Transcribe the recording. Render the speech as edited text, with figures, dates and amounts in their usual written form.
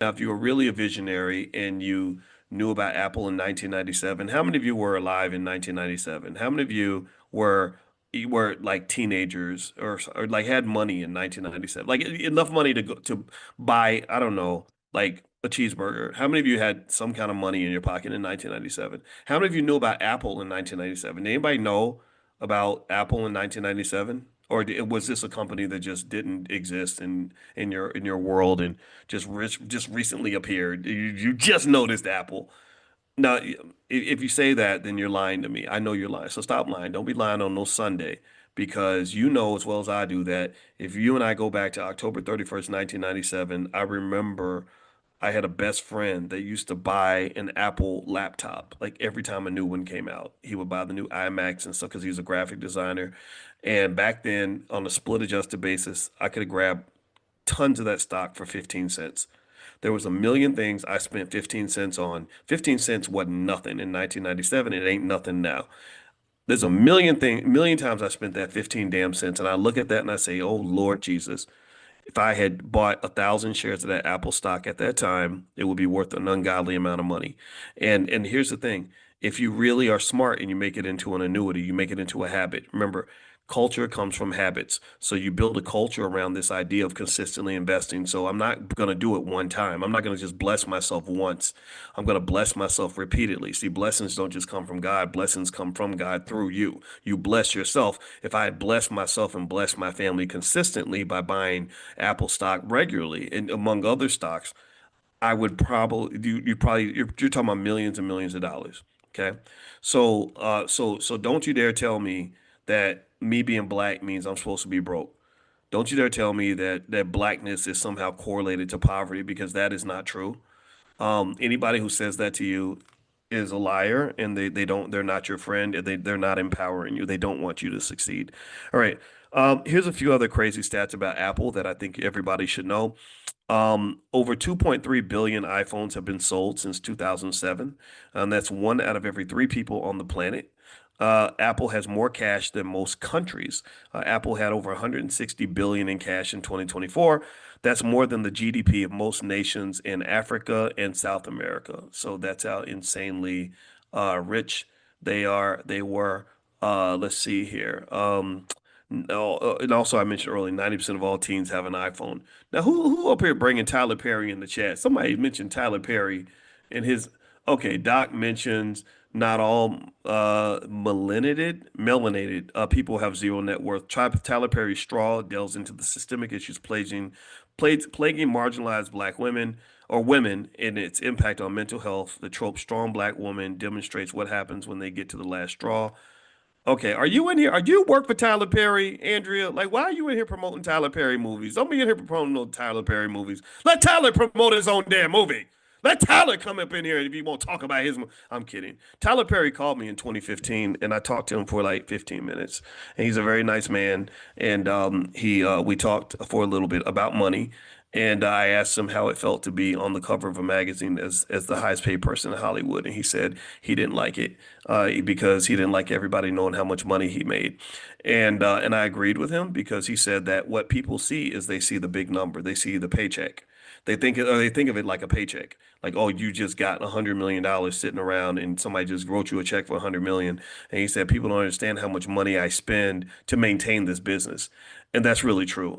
Now, if you were really a visionary and you knew about Apple in 1997, how many of you were alive in 1997? How many of you were like teenagers or like had money in 1997? Like enough money to go to buy, I don't know, like a cheeseburger. How many of you had some kind of money in your pocket in 1997? How many of you knew about Apple in 1997? Did anybody know about Apple in 1997? Or was this a company that just didn't exist in your world and just recently appeared? You just noticed Apple. Now, if you say that, then you're lying to me. I know you're lying. So stop lying. Don't be lying on no Sunday because you know as well as I do that if you and I go back to October 31st, 1997, I remember I had a best friend that used to buy an Apple laptop. Like every time a new one came out, he would buy the new iMacs and stuff because he was a graphic designer. And back then, on a split adjusted basis, I could have grabbed tons of that stock for 15 cents. There was a million things I spent 15 cents on. 15 cents wasn't nothing in 1997. It ain't nothing now. There's a million times I spent that 15 damn cents, and I look at that and I say, "Oh Lord Jesus, if I had bought 1,000 shares of that Apple stock at that time, it would be worth an ungodly amount of money." And here's the thing: if you really are smart and you make it into an annuity, you make it into a habit. Remember, culture comes from habits. So you build a culture around this idea of consistently investing. So I'm not going to do it one time. I'm not going to just bless myself once. I'm going to bless myself repeatedly. See, blessings don't just come from God. Blessings come from God through you. You bless yourself. If I had blessed myself and blessed my family consistently by buying Apple stock regularly and among other stocks, I would probably you're talking about millions and millions of dollars. Okay. So don't you dare tell me that me being black means I'm supposed to be broke. Don't you dare tell me that blackness is somehow correlated to poverty because that is not true. Anybody who says that to you is a liar and they're not your friend and they're not empowering you. They don't want you to succeed. All right. Here's a few other crazy stats about Apple that I think everybody should know. Over 2.3 billion iPhones have been sold since 2007. That's one out of every three people on the planet. Apple has more cash than most countries. Apple had over 160 billion in cash in 2024. That's more than the GDP of most nations in Africa and South America. So that's how insanely rich they are. They were. Let's see here. No, and also I mentioned earlier, 90% of all teens have an iPhone. Now, who up here bringing Tyler Perry in the chat? Somebody mentioned Tyler Perry and his. Okay, Doc mentions not all melanated people have zero net worth. Tyler Perry's Straw delves into the systemic issues plaguing marginalized black women or women and its impact on mental health. The trope strong black woman demonstrates what happens when they get to the last straw. Okay, are you in here? Are you work for Tyler Perry, Andrea? Like, why are you in here promoting Tyler Perry movies? Don't be in here promoting no Tyler Perry movies. Let Tyler promote his own damn movie. Let Tyler come up in here if you won't talk about his. I'm kidding. Tyler Perry called me in 2015, and I talked to him for like 15 minutes. And he's a very nice man, and we talked for a little bit about money. And I asked him how it felt to be on the cover of a magazine as the highest paid person in Hollywood, and he said he didn't like it because he didn't like everybody knowing how much money he made. And I agreed with him because he said that what people see is they see the big number, they see the paycheck. They think of it like a paycheck. Like, oh, you just got $100 million sitting around and somebody just wrote you a check for 100 million. And he said, people don't understand how much money I spend to maintain this business. And that's really true.